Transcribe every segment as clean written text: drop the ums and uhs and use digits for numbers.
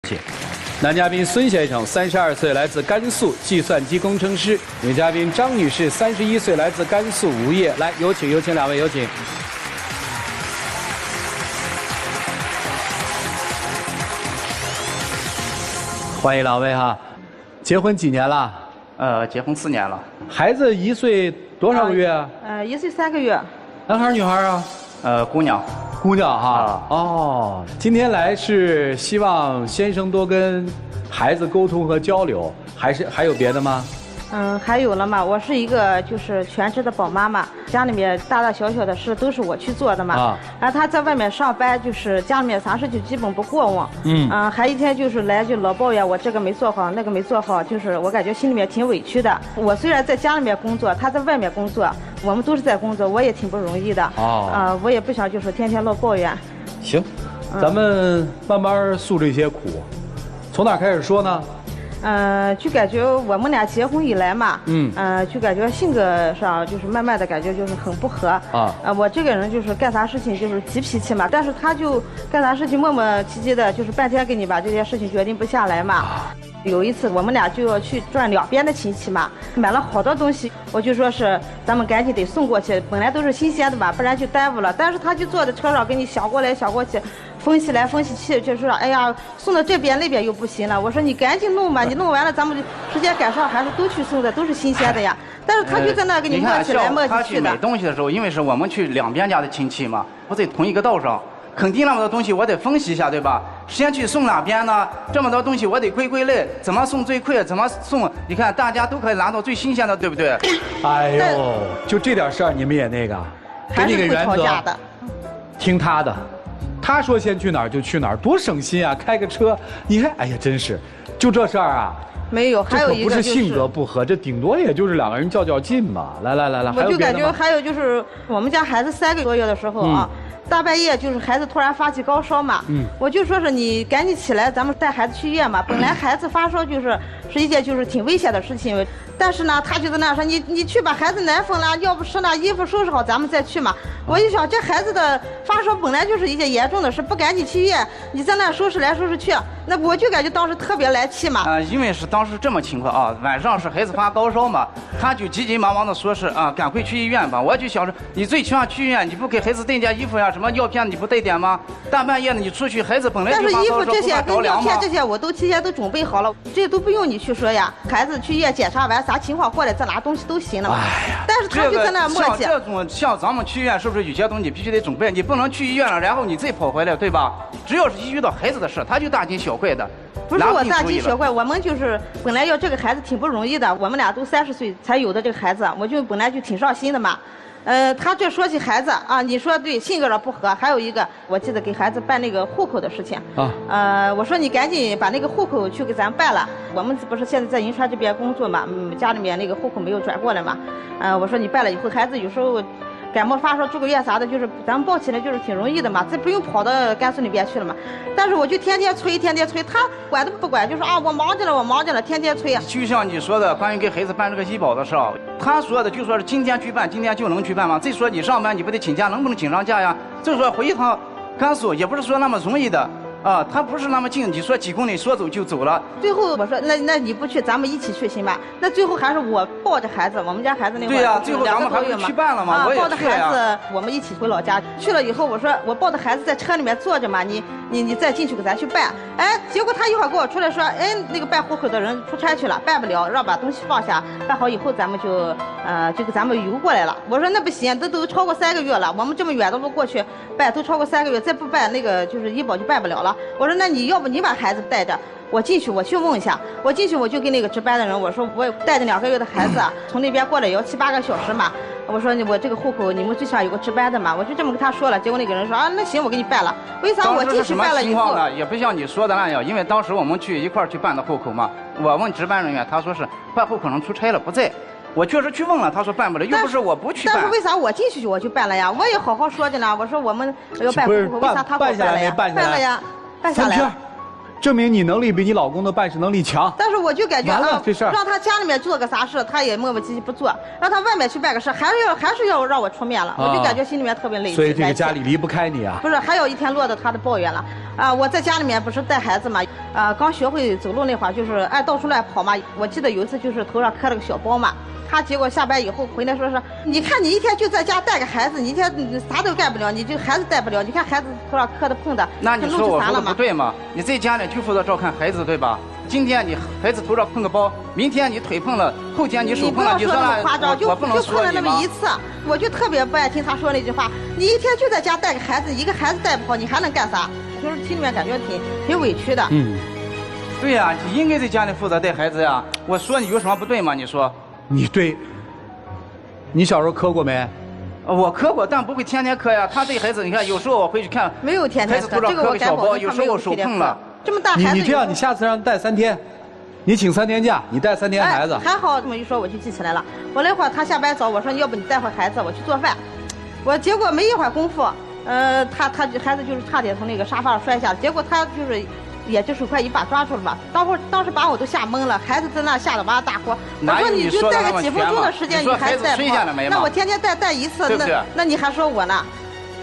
请。男嘉宾孙先生，32岁，来自甘肃，计算机工程师；女嘉宾张女士，31岁，来自甘肃无业。来，有请两位，有请。欢迎两位哈。结婚几年了？结婚4年了。孩子1岁多少个月啊？1岁3个月。男孩女孩啊？姑娘。姑娘哈。哦，今天来是希望先生多跟孩子沟通和交流，还有别的吗？还有了嘛，我是一个就是全职的宝妈嘛，家里面大大小小的事都是我去做的嘛。然后他在外面上班，就是家里面啥事就基本不过问。还一天就是来就老抱怨我这个没做好，那个没做好，就是我感觉心里面挺委屈的。我虽然在家里面工作，他在外面工作，我们都是在工作，我也挺不容易的。我也不想就是天天老抱怨。行，咱们慢慢诉这些苦，从哪开始说呢？就感觉我们俩结婚以来嘛，就感觉性格上就是慢慢的感觉就是很不合。我这个人就是干啥事情就是急脾气嘛，但是他就干啥事情磨磨唧唧的，就是半天给你把这件事情决定不下来嘛。有一次我们俩就要去转两边的亲戚嘛，买了好多东西，我就说是咱们赶紧得送过去，本来都是新鲜的嘛，不然就耽误了。但是他就坐在车上给你想过来想过去，分析来分析去，就说哎呀送到这边那边又不行了。我说你赶紧弄吧，你弄完了咱们时间赶上还是都去送的，都是新鲜的呀。但是他就在那给你磨起来磨起去的。他去买东西的时候，因为是我们去两边家的亲戚嘛，不在同一个道上。肯定那么多东西我得分析一下，对吧？先去送哪边呢？这么多东西我得归类，怎么送最快？怎么送？你看大家都可以拿到最新鲜的，对不对？哎呦，就这点事儿你们也那个，给你个原则，听他的，他说先去哪儿就去哪儿，多省心啊！开个车，你看，哎呀，真是，就这事儿啊。没有，还有一个不是性格不合，这顶多也就是2个人较劲嘛。来，我就感觉还有就是我们家孩子3个多月的时候啊。大半夜就是孩子突然发起高烧嘛，我就说是你赶紧起来，咱们带孩子去医院嘛。本来孩子发烧是一件就是挺危险的事情，但是呢，他就在那说你去把孩子奶粉啦、尿不湿啦、衣服收拾好，咱们再去嘛。我一想，这孩子的发烧本来就是一件严重的事，不赶紧去医院，你在那收拾来收拾去，那我就感觉当时特别来气嘛。因为是当时这么情况啊，晚上是孩子发高烧嘛，他就急急忙忙的说是赶快去医院吧。我就想着，你最起码去医院，你不给孩子带点衣服呀？什么药片你不带点吗？大半夜的你出去，孩子本来就发高烧，但是衣服这些跟药片这些我都提前都准备好了，这都不用你去说呀。孩子去医院检查完啥情况过来再拿东西都行了嘛。但是他就在那磨叽。这种像咱们去医院，是不是有些东西你必须得准备？你不能去医院了，然后你再跑回来，对吧？只要是一遇到孩子的事，他就大惊小怪的。不是我大惊小怪，我们就是本来要这个孩子挺不容易的，我们俩都30岁才有的这个孩子，我就本来就挺上心的嘛。他这说起孩子啊，你说对，性格上不合，还有一个，我记得给孩子办那个户口的事情我说你赶紧把那个户口去给咱办了。我们不是现在在银川这边工作嘛，家里面那个户口没有转过来嘛，我说你办了以后，孩子有时候感冒发烧住个院啥的，就是咱们抱起来就是挺容易的嘛，这不用跑到甘肃那边去了嘛。但是我就天天催，他管都不管，就说我忙着了，天天催。就像你说的，关于给孩子办这个医保的事儿，他说的就说是今天去办，今天就能去办吗？再说你上班你不得请假，能不能请上假呀？就是说回一趟甘肃也不是说那么容易的。他不是那么近，你说几公里说走就走了。最后我说那你不去，咱们一起去行吧？那最后还是我抱着孩子，我们家孩子那会儿对呀，最后咱们还是去办了嘛。抱着孩子，我们一起回老家。去了以后，我说我抱着孩子在车里面坐着嘛，你再进去给咱去办。结果他一会儿给我出来说，那个办户口的人出差去了，办不了，让把东西放下，办好以后咱们就给咱们邮过来了。我说那不行，都超过3个月了，我们这么远的路过去办，都超过3个月，再不办那个就是医保就办不了了。我说那你要不你把孩子带着，我进去我去问一下。我进去我就跟那个值班的人我说，我带着2个月的孩子从那边过来也要7、8个小时嘛。我说我这个户口你们最起码有个值班的嘛，我就这么跟他说了。结果那个人说那行，我给你办了。为啥我进去办了以后呢？也不像你说的那样，因为当时我们去一块儿去办的户口嘛。我问值班人员，他说是办户口人出差了不在。我确实去问了，他说办不了，又不是我不去办。但是为啥我进去我就办了呀？我也好好说着呢。我说我们要办户口，为啥他不办了呀？办了呀，办下来了。证明你能力比你老公的办事能力强。但是我就感觉啊，这事儿让他家里面做个啥事，他也磨磨唧唧不做；让他外面去办个事，还是要让我出面了，我就感觉心里面特别累。所以这个家里离不开你啊。不是，还有一天落到他的抱怨了啊！我在家里面不是带孩子嘛，刚学会走路那会儿，就是爱到处乱跑嘛。我记得有一次就是头上磕了个小包嘛。他结果下班以后回来说是，你看你一天就在家带个孩子，你一天啥都干不了，你这孩子带不了，你看孩子头上磕的碰的，那你说我说的不对吗？你在家里就负责照看孩子，对吧？今天你孩子头上碰个包，明天你腿碰了，后天你手碰了，你不要说那么夸张，就碰了那么一次，我就特别不爱听他说那句话。你一天就在家带个孩子，一个孩子带不好，你还能干啥？就是心里面感觉挺委屈的。对呀，你应该在家里负责带孩子呀。我说你有什么不对吗？你说。你对，你小时候磕过没？我磕过，但不会天天磕呀。他对孩子，你看有时候我回去看，没有天天磕，这个我小包，有时候手碰了。这么大孩子，你这样，你下次让他带3天，你请3天假，你带3天孩子。还好这么一说，我就记起来了。我那会儿他下班早，我说要不你带会孩子，我去做饭。我结果没一会儿功夫，他孩子就是差点从那个沙发上摔下，结果他就是。也就手快一把抓住了吧，当时把我都吓懵了，孩子在那吓得哇大哭。我说你就带个几分钟的时间，你还带不好？那我天天带一次，那你还说我呢？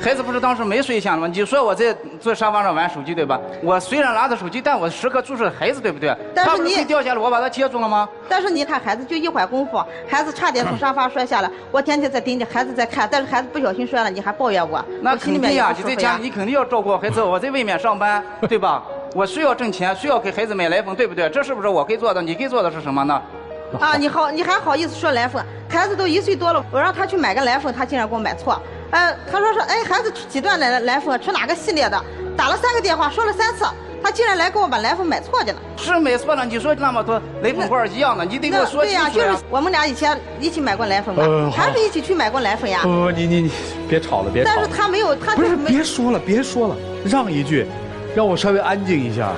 孩子不是当时没睡下吗？你说我在坐沙发上玩手机对吧？我虽然拿着手机，但我时刻注视孩子对不对？但是你掉下来，我把他接住了吗？但是你看孩子就一会儿功夫，孩子差点从沙发摔下来，我天天在盯着孩子在看，但是孩子不小心摔了，你还抱怨我？那肯定呀，你在家你肯定要照顾孩子，我在外面上班，对吧？我需要挣钱，需要给孩子买奶粉，对不对？这是不是我该做的？你该做的是什么呢？啊，你还好意思说奶粉？孩子都1岁多了，我让他去买个奶粉，他竟然给我买错。他说是，孩子吃几段奶粉，吃哪个系列的？打了3个电话，说了3次，他竟然来给我把奶粉买错去了。是买错了，你说那么多奶粉罐一样的，你得给我说清楚呀。对呀，就是我们俩以前一起买过奶粉嘛，还是一起去买过奶粉呀。你别吵了，别吵了。但是他没有，他不是别说了，让一句。让我稍微安静一下，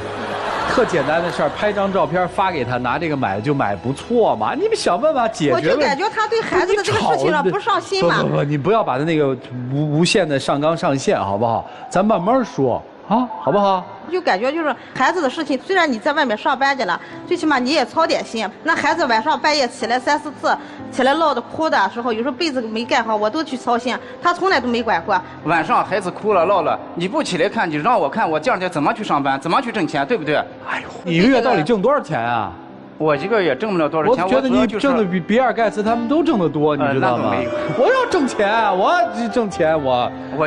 特简单的事儿，拍张照片发给他，拿这个买就买，不错嘛。你们想办法解决。我就感觉他对孩子的这个事情上不上心嘛。不，你不要把他那个无限的上纲上线，好不好？咱慢慢说啊，好不好？就感觉就是孩子的事情，虽然你在外面上班去了，最起码你也操点心。那孩子晚上半夜起来3、4次，起来闹的哭的时候，有时候被子没盖好，我都去操心，他从来都没管过。晚上孩子哭了闹了，你不起来看，你让我看，我第2天怎么去上班，怎么去挣钱，对不对？哎呦，你一个月到底挣多少钱啊？我一个月挣不了多少钱。我觉得你挣的比比尔盖茨他们都挣得多，你知道吗？我要挣钱，我挣钱，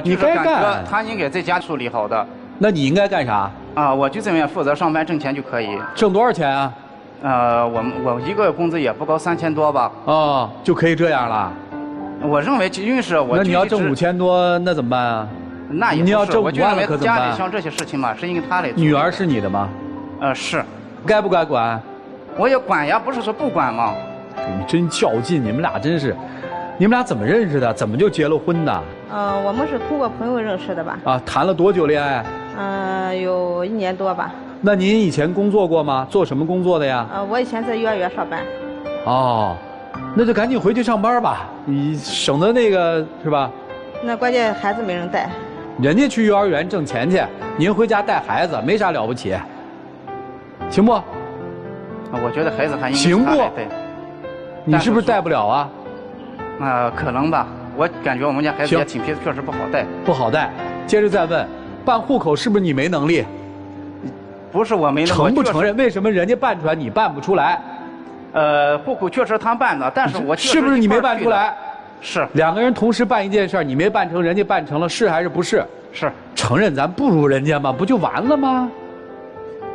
你该干。他应该在家处理好的。那你应该干啥？啊，我就这边负责上班挣钱就可以。挣多少钱啊？我一个月工资也不高，3000多吧。哦，就可以这样了。我认为，因为是我。那你要挣5000多，那怎么办啊？那也你要挣5万了，可怎么办？家里像这些事情嘛，是应该他来做。女儿是你的吗？是。该不该管？我也管呀，不是说不管吗？你真较劲，你们俩真是。你们俩怎么认识的？怎么就结了婚的？我们是通过朋友认识的吧。啊，谈了多久恋爱？有1年多吧。那您以前工作过吗？做什么工作的呀？我以前在幼儿园上班。哦，那就赶紧回去上班吧，你省得那个是吧？那关键孩子没人带。人家去幼儿园挣钱去，您回家带孩子，没啥了不起，行不？我觉得孩子还应该行不？你是不是带不了啊？可能吧，我感觉我们家孩子也挺皮，确实不好带。不好带。接着再问，办户口是不是你没能力？不是我没能力。承不承认？为什么人家办出来你办不出来？户口确实他办的，但是我是不是你没办出来？是。2个人同时办一件事，你没办成，人家办成了，是还是不是？是。承认咱不如人家吗？不就完了吗？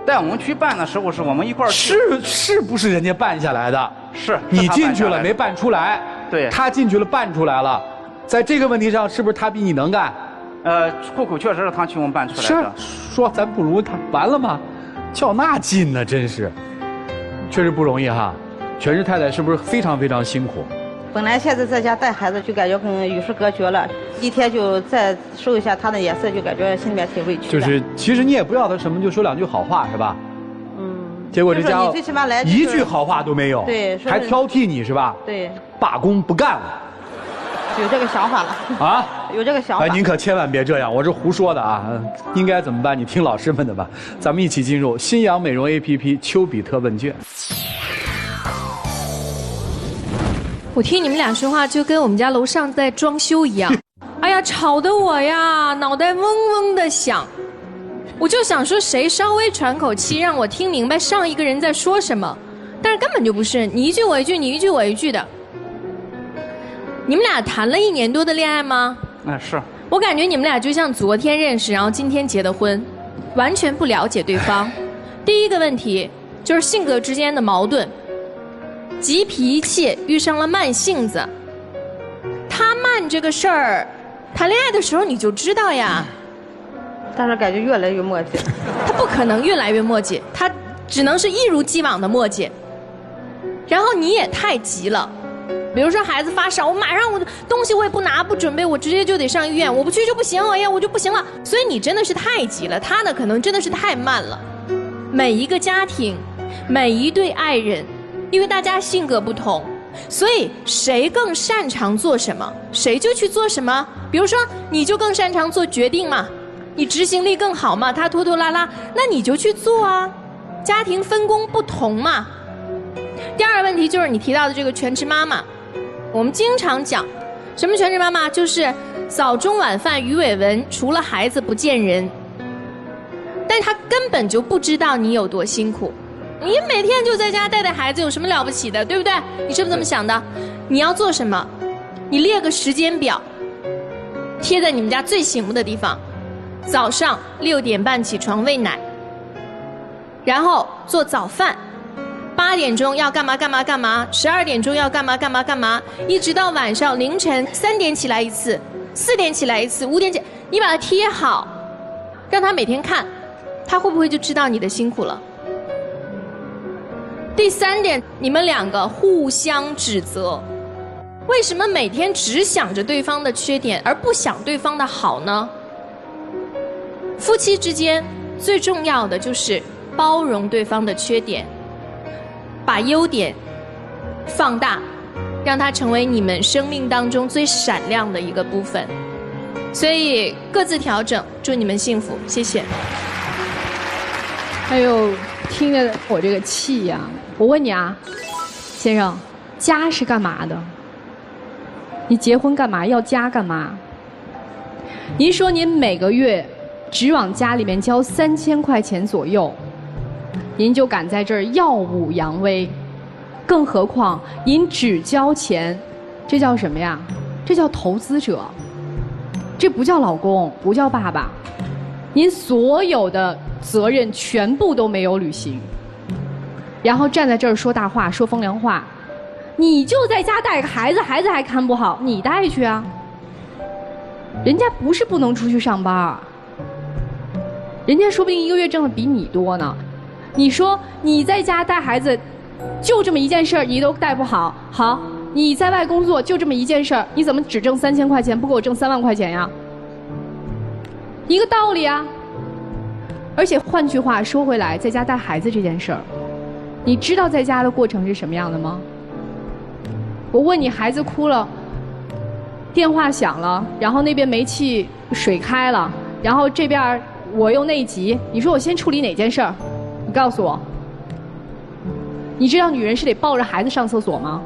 带我们去办的时候是我们一块儿去。是不是人家办下来的？是。你进去了没办出来？对。他进去了办出来了，在这个问题上是不是他比你能干？户口确实是他替我们办出来的。是。说咱不如他，完了吗？较那劲呢，真是，确实不容易哈。全是太太是不是非常非常辛苦？本来现在在家带孩子就感觉跟与世隔绝了，一天就再受一下他的眼色，就感觉心里面挺委屈的。就是其实你也不要他什么，就说2句好话是吧？结果这家伙1句好话都没有，对，还挑剔你是吧？对，罢工不干了，有这个想法了啊。有这个想法。哎，您可千万别这样，我是胡说的啊！应该怎么办？你听老师们的吧。咱们一起进入新阳美容 APP 丘比特问卷。我听你们俩说话就跟我们家楼上在装修一样，哎呀，吵得我呀脑袋嗡嗡的响。我就想说谁稍微喘口气让我听明白上一个人在说什么，但是根本就不是，你一句我一句，你一句我一句的。你们俩谈了1年多的恋爱吗？是。我感觉你们俩就像昨天认识，然后今天结的婚，完全不了解对方。第一个问题就是性格之间的矛盾。急脾气遇上了慢性子，他慢这个事儿，谈恋爱的时候你就知道呀。但是感觉越来越磨叽。他不可能越来越磨叽，他只能是一如既往的磨叽。然后你也太急了，比如说孩子发烧，我马上我的东西我也不拿不准备，我直接就得上医院，我不去就不行，哎呀我就不行了。所以你真的是太急了，他呢可能真的是太慢了。每一个家庭，每一对爱人。因为大家性格不同，所以谁更擅长做什么，谁就去做什么。比如说，你就更擅长做决定嘛，你执行力更好嘛，他拖拖拉拉，那你就去做啊。家庭分工不同嘛。第二个问题就是你提到的这个全职妈妈，我们经常讲，什么全职妈妈就是早中晚饭鱼尾纹，除了孩子不见人，但她根本就不知道你有多辛苦。你每天就在家带带孩子，有什么了不起的，对不对？你是不是这么想的？你要做什么？你列个时间表，贴在你们家最醒目的地方。早上6点半起床喂奶，然后做早饭，8点钟要干嘛干嘛干嘛，12点钟要干嘛干嘛干嘛，一直到晚上凌晨3点起来一次，4点起来一次，5点起，你把它贴好，让他每天看，他会不会就知道你的辛苦了？第3点，你们2个互相指责。为什么每天只想着对方的缺点，而不想对方的好呢？夫妻之间最重要的就是包容对方的缺点，把优点放大，让它成为你们生命当中最闪亮的一个部分。所以各自调整，祝你们幸福，谢谢。哎呦，听着我这个气呀！我问你啊，先生，家是干嘛的？你结婚干嘛？要家干嘛？您说您每个月只往家里面交3000块钱左右，您就敢在这儿耀武扬威，更何况您只交钱，这叫什么呀？这叫投资者，这不叫老公，不叫爸爸，您所有的责任全部都没有履行。然后站在这儿说大话，说风凉话，你就在家带个孩子，孩子还看不好，你带去啊。人家不是不能出去上班，人家说不定1个月挣的比你多呢。你说你在家带孩子，就这么一件事儿，你都带不好，好，你在外工作就这么一件事儿，你怎么只挣3000块钱，不给我挣3万块钱呀？一个道理啊。而且换句话说回来，在家带孩子这件事儿，你知道在家的过程是什么样的吗？我问你，孩子哭了，电话响了，然后那边煤气水开了，然后这边我又内急，你说我先处理哪件事儿？你告诉我。你知道女人是得抱着孩子上厕所吗？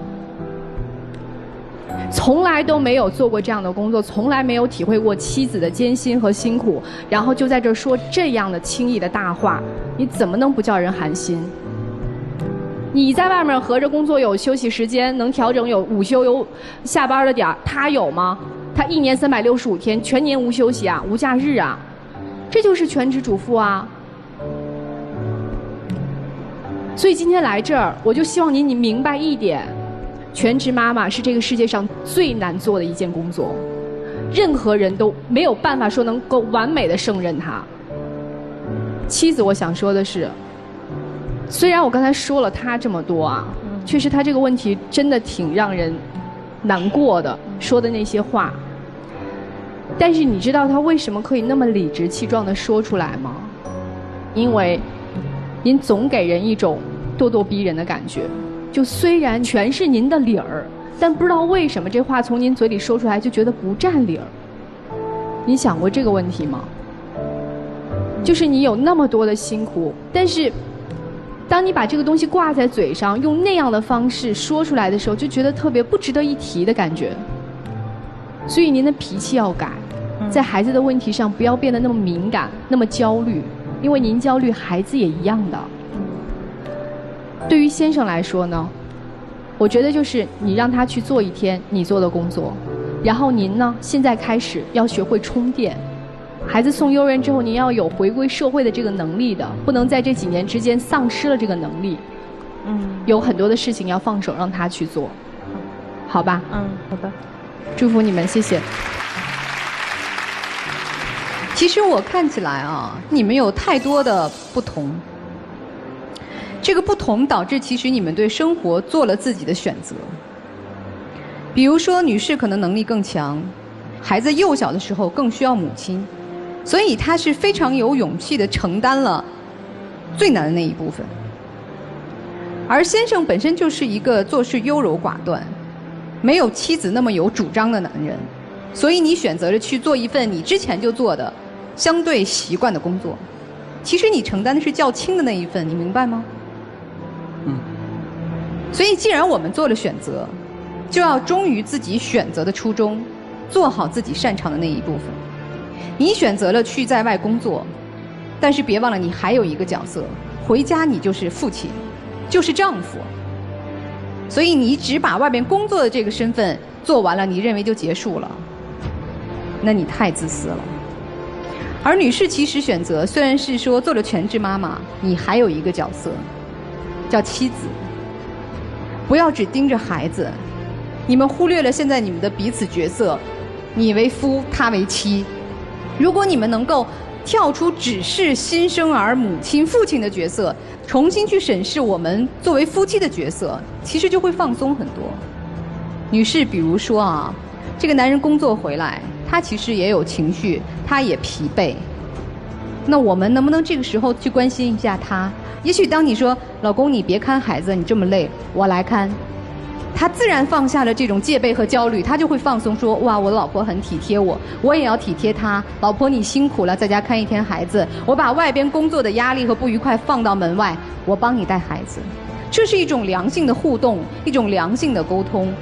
从来都没有做过这样的工作，从来没有体会过妻子的艰辛和辛苦，然后就在这儿说这样的轻易的大话，你怎么能不叫人寒心？你在外面合着工作有休息时间，能调整有午休有下班的点儿，他有吗？他1年365天全年无休息啊，无假日啊，这就是全职主妇啊。所以今天来这儿，我就希望你明白一点，全职妈妈是这个世界上最难做的一件工作，任何人都没有办法说能够完美的胜任它。妻子，我想说的是，虽然我刚才说了他这么多啊，确实他这个问题真的挺让人难过的，说的那些话。但是你知道他为什么可以那么理直气壮地说出来吗？因为您总给人一种咄咄逼人的感觉，就虽然全是您的理儿，但不知道为什么这话从您嘴里说出来就觉得不占理儿。你想过这个问题吗？就是你有那么多的辛苦，但是当你把这个东西挂在嘴上，用那样的方式说出来的时候，就觉得特别不值得一提的感觉。所以您的脾气要改，在孩子的问题上不要变得那么敏感、那么焦虑，因为您焦虑，孩子也一样的。对于先生来说呢，我觉得就是你让他去做一天你做的工作，然后您呢，现在开始要学会充电。孩子送幼儿园之后，您要有回归社会的这个能力的，不能在这几年之间丧失了这个能力。有很多的事情要放手让他去做，好吧？好的。祝福你们，谢谢。其实我看起来啊，你们有太多的不同。这个不同导致其实你们对生活做了自己的选择。比如说，女士可能能力更强，孩子幼小的时候更需要母亲，所以她是非常有勇气的承担了最难的那一部分。而先生本身就是一个做事优柔寡断，没有妻子那么有主张的男人，所以你选择了去做一份你之前就做的相对习惯的工作。其实你承担的是较轻的那一份，你明白吗？所以既然我们做了选择，就要忠于自己选择的初衷，做好自己擅长的那一部分。你选择了去在外工作，但是别忘了你还有一个角色，回家你就是父亲，就是丈夫。所以你只把外边工作的这个身份做完了，你认为就结束了，那你太自私了。而女士其实选择虽然是说做了全职妈妈，你还有一个角色叫妻子。不要只盯着孩子，你们忽略了现在你们的彼此角色，你为夫，他为妻。如果你们能够跳出只是新生儿、母亲、父亲的角色，重新去审视我们作为夫妻的角色，其实就会放松很多。女士，比如说啊，这个男人工作回来，他其实也有情绪，他也疲惫。那我们能不能这个时候去关心一下他？也许当你说老公你别看孩子，你这么累，我来看，他自然放下了这种戒备和焦虑，他就会放松说，哇，我的老婆很体贴我，我也要体贴她。老婆你辛苦了，在家看一天孩子，我把外边工作的压力和不愉快放到门外，我帮你带孩子。这是一种良性的互动，一种良性的沟通。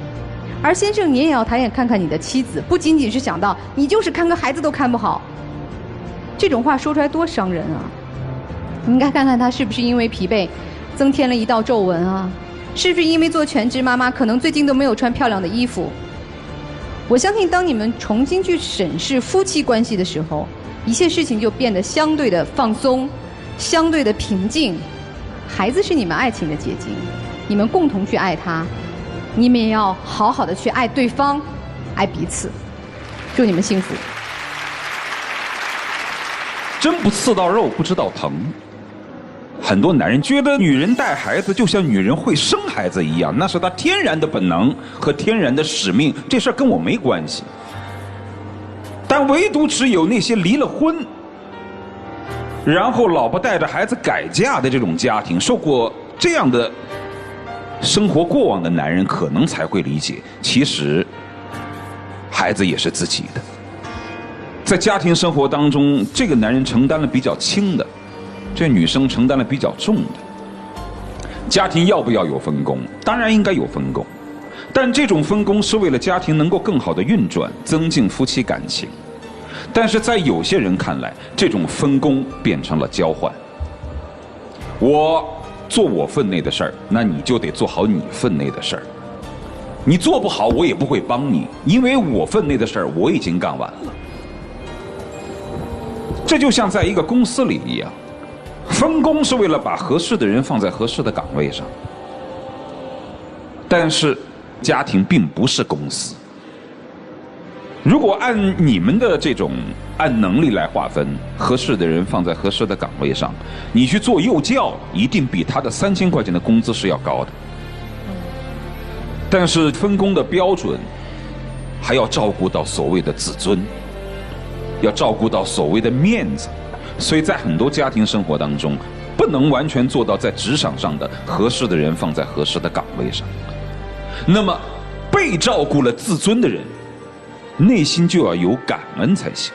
而先生，你也要抬眼看看你的妻子，不仅仅是想到你就是看个孩子都看不好，这种话说出来多伤人啊！你应该看看他是不是因为疲惫增添了一道皱纹啊，是不是因为做全职妈妈可能最近都没有穿漂亮的衣服。我相信当你们重新去审视夫妻关系的时候，一切事情就变得相对的放松，相对的平静。孩子是你们爱情的结晶，你们共同去爱他，你们也要好好的去爱对方，爱彼此。祝你们幸福。针不刺到肉，不知道疼。很多男人觉得女人带孩子就像女人会生孩子一样，那是她天然的本能和天然的使命，这事儿跟我没关系。但唯独只有那些离了婚，然后老婆带着孩子改嫁的这种家庭，受过这样的生活过往的男人，可能才会理解，其实孩子也是自己的。在家庭生活当中，这个男人承担了比较轻的，这女生承担了比较重的。家庭要不要有分工？当然应该有分工，但这种分工是为了家庭能够更好的运转，增进夫妻感情。但是在有些人看来，这种分工变成了交换。我做我分内的事儿，那你就得做好你分内的事儿。你做不好，我也不会帮你，因为我分内的事儿我已经干完了。这就像在一个公司里一样，分工是为了把合适的人放在合适的岗位上。但是家庭并不是公司。如果按你们的这种按能力来划分，合适的人放在合适的岗位上，你去做幼教，一定比他的3000块钱的工资是要高的。但是分工的标准，还要照顾到所谓的自尊，要照顾到所谓的面子，所以在很多家庭生活当中，不能完全做到在职场上的合适的人放在合适的岗位上。那么被照顾了自尊的人，内心就要有感恩才行。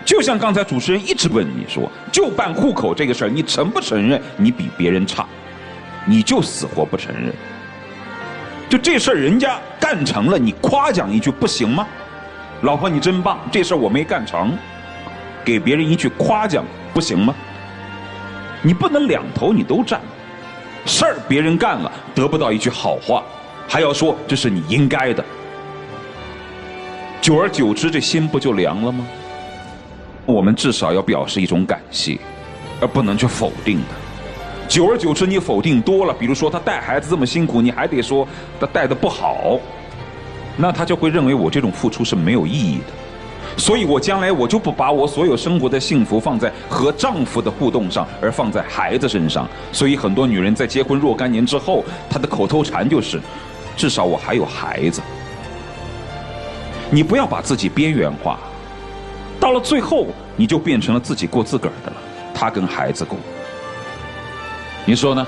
就像刚才主持人一直问你说，就办户口这个事儿，你承不承认你比别人差？你就死活不承认。就这事儿人家干成了，你夸奖一句不行吗？老婆你真棒，这事儿我没干成，给别人一句夸奖不行吗？你不能两头你都占，事儿别人干了得不到一句好话，还要说这是你应该的，久而久之这心不就凉了吗？我们至少要表示一种感谢，而不能去否定的。久而久之你否定多了，比如说他带孩子这么辛苦，你还得说他带得不好，那他就会认为我这种付出是没有意义的。所以我将来我就不把我所有生活的幸福放在和丈夫的互动上，而放在孩子身上。所以很多女人在结婚若干年之后，她的口头禅就是至少我还有孩子。你不要把自己边缘化，到了最后你就变成了自己过自个儿的了，他跟孩子过，你说呢？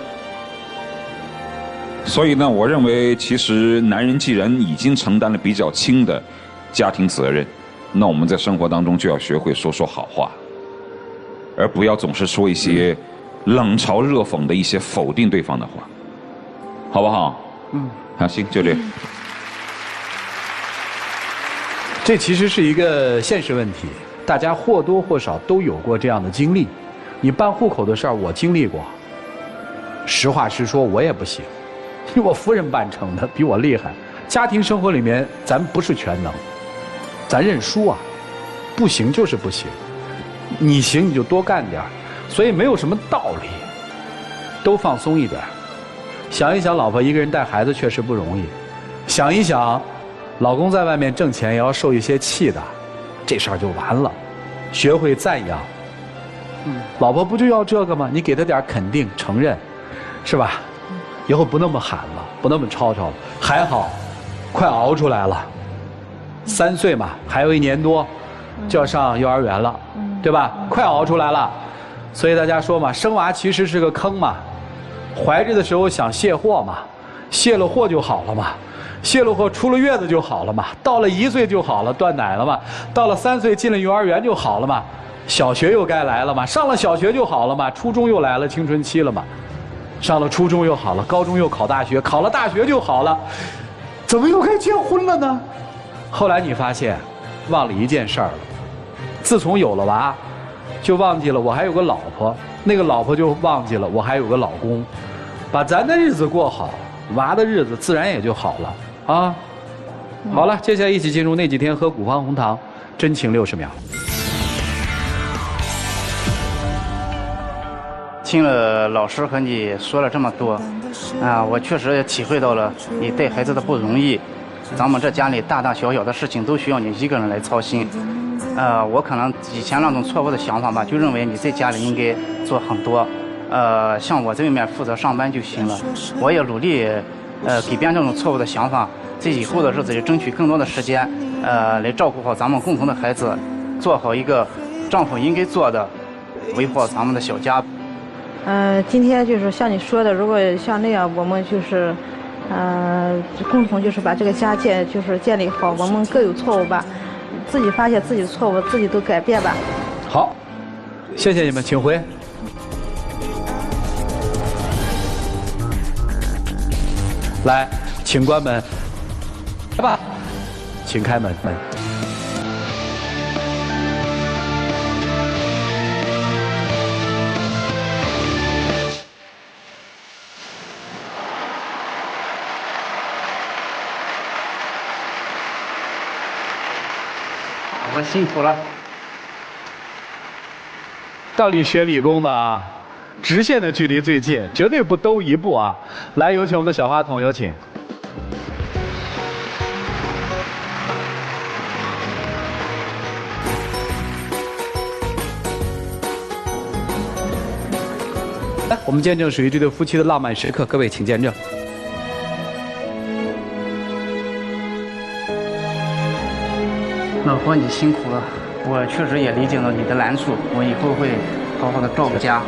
所以呢，我认为其实男人既然已经承担了比较轻的家庭责任，那我们在生活当中就要学会说说好话，而不要总是说一些冷嘲热讽的一些否定对方的话，好不好？好，行，就这样。这其实是一个现实问题，大家或多或少都有过这样的经历。你办户口的事儿，我经历过。实话实说，我也不行，因为我夫人办成的，比我厉害。家庭生活里面，咱不是全能，咱认输啊，不行就是不行，你行你就多干点儿，所以没有什么道理，都放松一点。想一想，老婆一个人带孩子确实不容易，想一想，老公在外面挣钱也要受一些气的，这事儿就完了。学会赞扬，老婆不就要这个吗？你给她点肯定、承认，是吧？以后不那么喊了，不那么吵吵了。还好，快熬出来了。3岁嘛，还有1年多就要上幼儿园了，对吧？快熬出来了。所以大家说嘛，生娃其实是个坑嘛。怀着的时候想卸货嘛，卸了货就好了嘛。卸了货出了月子就好了嘛，到了1岁就好了，断奶了嘛，到了3岁进了幼儿园就好了嘛，小学又该来了嘛，上了小学就好了嘛，初中又来了青春期了嘛，上了初中又好了，高中又考大学，考了大学就好了，怎么又该结婚了呢？后来你发现，忘了一件事儿了，自从有了娃，就忘记了我还有个老婆，那个老婆就忘记了我还有个老公，把咱的日子过好，娃的日子自然也就好了。啊，好了，接下来一起进入那几天喝古方红糖，真情60秒。听了老师和你说了这么多，啊，我确实也体会到了你带孩子的不容易。咱们这家里大大小小的事情都需要你一个人来操心。我可能以前那种错误的想法吧，就认为你在家里应该做很多，像我在外面负责上班就行了。我也努力。改变这种错误的想法，在以后的日子里争取更多的时间，来照顾好咱们共同的孩子，做好一个丈夫应该做的，维护好咱们的小家。今天就是像你说的，如果像那样，我们就是，共同就是把这个家建立好。我们各有错误吧，自己发现自己的错误，自己都改变吧。好，谢谢你们，请回。来，请关门。来吧，请开门。我辛苦了。到底学理工的啊？直线的距离最近，绝对不兜一步啊！来，有请我们的小话筒，有请。来，我们见证属于这对夫妻的浪漫时刻，各位请见证。老婆，你辛苦了，我确实也理解了你的难处，我以后会好好的照顾家。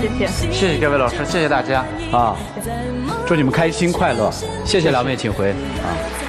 谢谢。谢谢各位老师，谢谢大家啊！祝你们开心快乐，谢谢两位，请回啊。